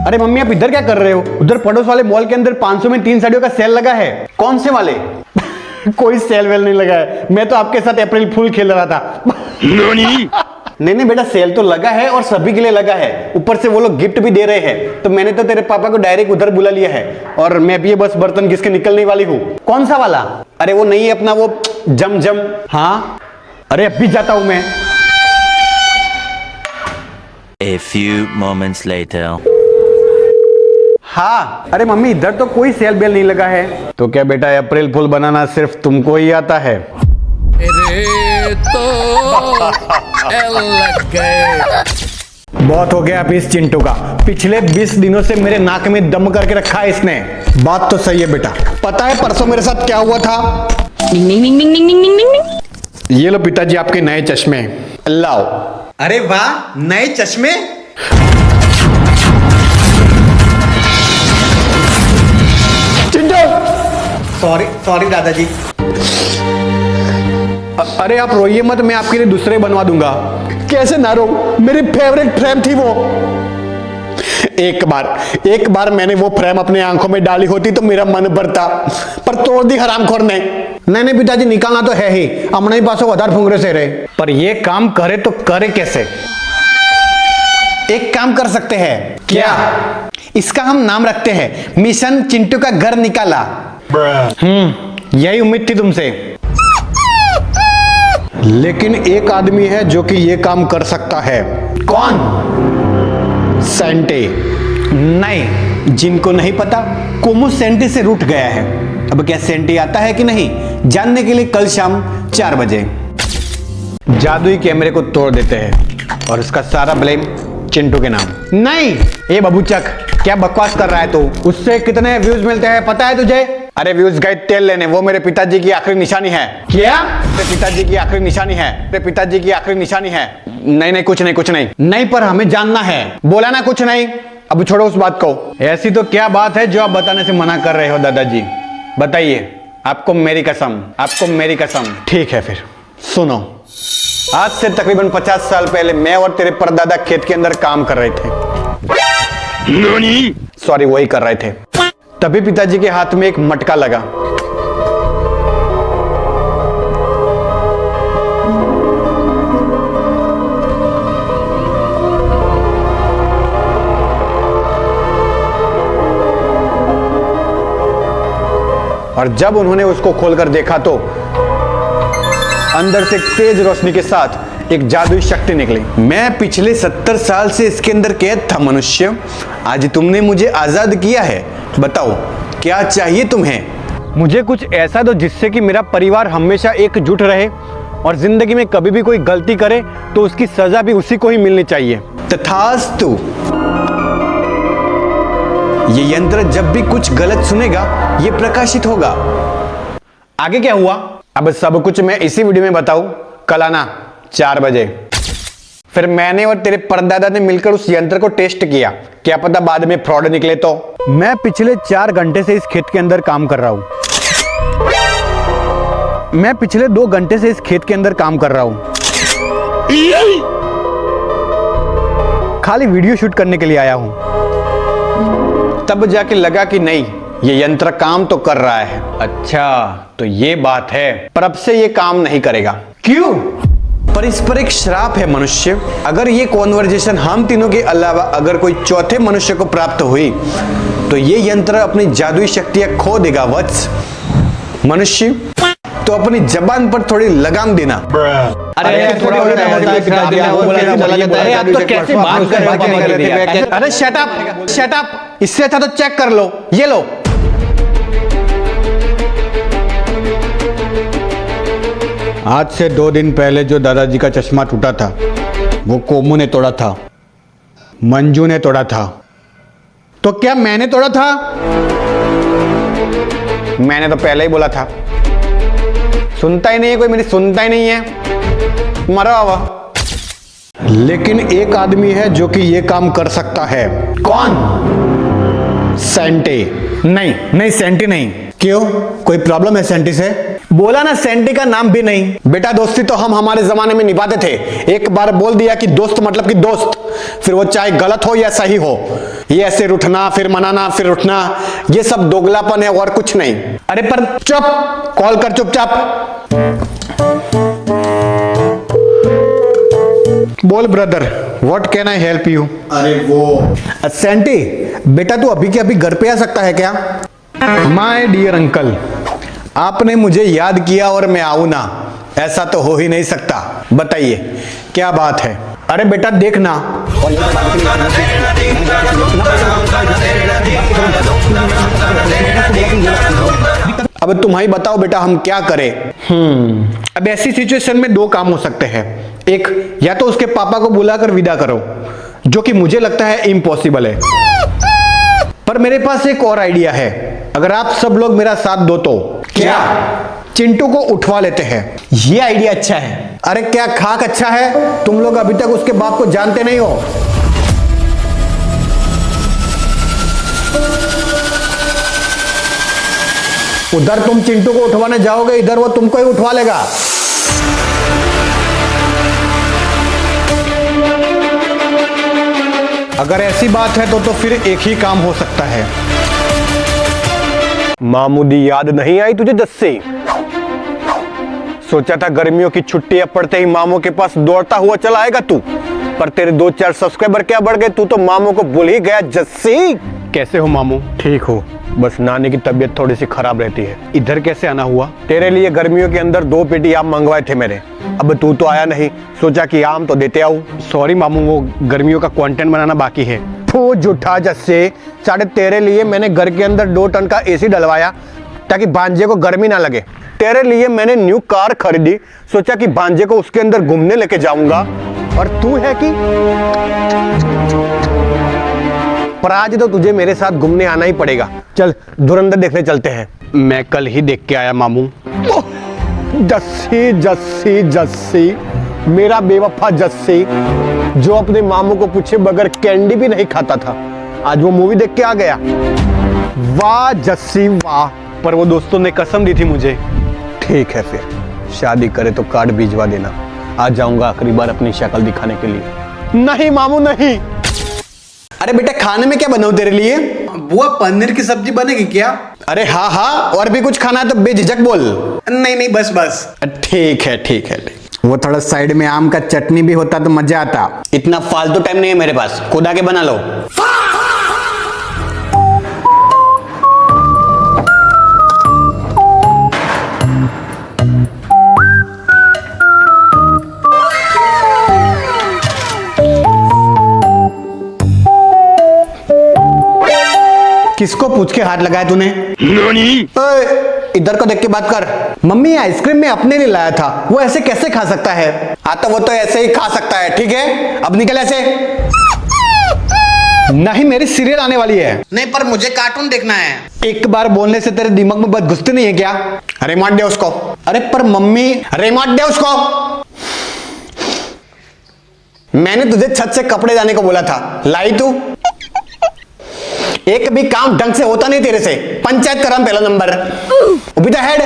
अरे मम्मी आप इधर क्या कर रहे हो? उधर पड़ोस वाले मॉल के अंदर 500 में 3 साड़ियों का सेल लगा है। कौन से वाले? कोई सेल वेल नहीं लगा है, मैं तो आपके साथ अप्रैल फूल खेल रहा था। नहीं बेटा, सेल तो लगा है और सभी के लिए लगा है, ऊपर से वो लोग गिफ्ट भी दे रहे हैं। तो मैंने तो तेरे पापा को डायरेक्ट उधर बुला लिया है और मैं भी बस बर्तन घिस के निकलने वाली हूँ। कौन सा वाला? अरे वो नहीं है अपना, वो जम। हाँ अरे अब भी जाता हूं मैं। A few moments later. हाँ अरे मम्मी इधर तो कोई सेल बेल नहीं लगा है। तो क्या बेटा अप्रैल फूल बनाना सिर्फ तुमको ही आता है? बहुत हो गया अब इस चिंटू का। पिछले 20 दिनों से मेरे नाक में दम करके रखा है इसने। बात तो सही है बेटा। पता है परसों मेरे साथ क्या हुआ था? ये लो पिताजी आपके नए चश्मे। लाओ। अरे वाह, नए चश्मे। सॉरी दादाजी। अरे आप रोइए मत, मैं आपके लिए दूसरे बनवा दूंगा। कैसे ना रो, मेरी फेवरेट फ्रेम थी वो। एक बार मैंने वो फ्रेम अपने आंखों में डाली होती तो मेरा मन भरता, पर तोड़ दी हरामखोर ने। नहीं पिताजी, निकालना तो है ही, अपने ही पासों आधार फुंगरे से रहे। पर ये काम करे तो करे कैसे? एक काम कर सकते हैं। क्या? इसका हम नाम रखते हैं मिशन चिंटू का घर निकाला। यही उम्मीद थी तुमसे। लेकिन एक आदमी है जो कि ये काम कर सकता है। कौन? सेंटे। नहीं, जिनको नहीं पता, कोमू सेंटे से रूठ गया है। अब क्या सेंटे आता है कि नहीं, जानने के लिए कल शाम 4 बजे जादुई कैमरे को तोड़ देते हैं और उसका सारा ब्लेम चिंटू के नाम। नहीं, ये बबूचक क्या बकवास कर रहा है तू? उससे कितने व्यूज मिलते हैं पता है तुझे? अरे व्यूज गए तेल लेने, वो मेरे पिताजी की आखिरी निशानी है। क्या? मेरे पिताजी की आखिरी निशानी है। मेरे पिताजी की आखिरी निशानी है। नहीं कुछ नहीं। नहीं पर हमें जानना है। बोला ना कुछ नहीं। अब छोड़ो उस बात को। ऐसी तो क्या बात है जो आप बताने से मना कर रहे हो दादाजी? बताइए। आपको मेरी कसम। ठीक है फिर सुनो। आज से तकरीबन 50 साल पहले मैं और तेरे परदादा खेत के अंदर काम कर रहे थे। सॉरी, वही कर रहे थे। तभी पिताजी के हाथ में एक मटका लगा। और जब उन्होंने उसको खोलकर देखा तो अंदर से तेज रोशनी के साथ एक जादुई शक्ति निकली। मैं पिछले 70 साल से इसके अंदर कैद था मनुष्य। आज तुमने मुझे आजाद किया है। बताओ क्या चाहिए तुम्हें? मुझे कुछ ऐसा दो जिससे कि मेरा परिवार हमेशा एकजुट रहे और जिंदगी में कभी भी कोई गलती करे तो उसकी सजा भी उसी को ही मिलनी चाहिए। तथास्तु। ये यंत्र जब भी कुछ गलत सुनेगा ये प्रकाशित होगा। आगे क्या हुआ अब सब कुछ मैं इसी वीडियो में बताऊं। कल आना 4 बजे। फिर मैंने और तेरे परदादा ने मिलकर उस यंत्र को टेस्ट किया, क्या पता बाद में फ्रॉड निकले तो। मैं पिछले 4 घंटे से इस खेत के अंदर काम कर रहा हूं। मैं पिछले 2 घंटे से इस खेत के अंदर काम कर रहा हूं। खाली वीडियो शूट करने के लिए आया हूं। तब जाके लगा कि नहीं, ये यंत्र काम तो कर रहा है। अच्छा तो ये बात है, पर अब से ये काम नहीं करेगा। क्यों? पर इस पर एक श्राप है मनुष्य। अगर ये कॉन्वर्जेशन हम तीनों के अलावा अगर कोई चौथे मनुष्य को प्राप्त हुई तो ये यंत्र अपनी जादुई शक्तियां खो देगा वत्स। मनुष्य तो अपनी जबान पर थोड़ी लगाम देना। अरे शट अप। इससे अच्छा तो चेक कर लो। ये लो। आज से 2 दिन पहले जो दादाजी का चश्मा टूटा था वो कोमू ने तोड़ा था, मंजू ने तोड़ा था। तो क्या मैंने तोड़ा था? मैंने तो पहले ही बोला था। सुनता ही नहीं है कोई, मेरी सुनता ही नहीं है। मरा हुआ। लेकिन एक आदमी है जो कि ये काम कर सकता है। कौन? सेंटे। नहीं सेंटी नहीं। क्यों? कोई प्रॉब्लम है सेंटी से? बोला ना, सेंटी का नाम भी नहीं। बेटा दोस्ती तो हम हमारे जमाने में निभाते थे। एक बार बोल दिया कि दोस्त मतलब कि दोस्त, फिर वो चाहे गलत हो या सही हो। ये ऐसे उठना फिर मनाना फिर उठना, ये सब दोगलापन है और कुछ नहीं। अरे पर चुप, कॉल कर चुपचाप। बोल brother, what can I help you? अरे वो सेंटी, बेटा तू अभी के अभी घर पे आ सकता है क्या? माय डियर अंकल, आपने मुझे याद किया और मैं आऊं ना, ऐसा तो हो ही नहीं सकता। बताइए क्या बात है? अरे बेटा देखना, अब तुम ही बताओ बेटा हम क्या करें? अब ऐसी सिचुएशन में दो काम हो सकते हैं। एक, या तो उसके पापा को बुलाकर विदा करो, जो कि मुझे लगता है इम्पॉसिबल है, पर मेरे पास एक और आइडिया है। अगर आप सब लोग मेरा साथ दो तो क्या चिंटू को उठवा लेते हैं? ये आइडिया अच्छा है। अरे क्या खाक अच्छा है? तुम लोग अभी तक उसके बाप को जानते नहीं हो। उधर तुम चिंटू को उठवाने जाओगे, इधर वो तुमको ही उठवा लेगा। अगर ऐसी बात है तो फिर एक ही काम हो सकता है। मामूदी याद नहीं आई तुझे जस्सी? सोचा था गर्मियों की छुट्टियां पड़ते ही मामू के पास दौड़ता हुआ चला आएगा तू, पर तेरे 2-4 सब्सक्राइबर क्या बढ़ गए, तू तो मामू को भूल ही गया जस्सी। कैसे हो मामू? ठीक हो, बस नानी की तबीयत थोड़ी सी खराब रहती है। इधर कैसे आना हुआ? तेरे लिए गर्मियों के अंदर 2 पेटी आम मंगवाए थे मैंने, अब तू तो आया नहीं, सोचा कि आम तो देते आऊं। सॉरी मामू, वो गर्मियों का कंटेंट बनाना बाकी है। तू झूठा जस्से, साढ़े तेरे लिए मैंने घर के अंदर 2 टन का एसी डलवाया ताकि भांजे को गर्मी ना लगे। तेरे लिए मैंने न्यू कार खरीदी, सोचा कि भांजे को उसके अंदर घूमने लेके जाऊंगा, और तू है कि पर आज तो तुझे मेरे साथ घूमने आना ही पड़ेगा। चल धुरंधर देखने चलते हैं। मैं कल ही देख के आया मामू। जस्सी जस्सी जस्सी, मेरा बेवफा जस्सी, जो अपने मामू को पूछे बगैर कैंडी भी नहीं खाता था, आज वो मूवी देख के आ गया। वाह जस्सी वाह, पर वो दोस्तों ने कसम दी थी मुझे। ठीक है फिर शादी करे तो कार्ड भिजवा देना, आ जाऊंगा आखिरी बार अपनी शक्ल दिखाने के लिए। नहीं मामू नहीं। अरे बेटा खाने में क्या बनाऊं तेरे लिए? बुआ पनीर की सब्जी बनेगी क्या? अरे हाँ हाँ, और भी कुछ खाना है तो बेझिझक बोल। नहीं नहीं बस बस। ठीक है ठीक है। वो थोड़ा साइड में आम का चटनी भी होता तो मजा आता। इतना फालतू टाइम नहीं है मेरे पास, खुद आके बना लो। किसको पूछ के हाथ लगाया तूने? इधर को देख के बात कर। मम्मी आइसक्रीम में अपने लिए लाया था, वो ऐसे कैसे खा सकता है? आता वो तो ऐसे ही खा सकता है, ठीक है? अब निकल ऐसे। नहीं मेरी सीरियल आने वाली है। नहीं पर मुझे कार्टून देखना है। एक बार बोलने से तेरे दिमाग में बात घुसती नहीं है क्या? रिमोट दे उसको। अरे पर मम्मी, रिमोट दे उसको। मैंने तुझे छत से कपड़े लाने को बोला था, लाई तू? एक भी काम ढंग से होता नहीं तेरे से। पंचायत कराम पहला नंबर। उभी द हेड।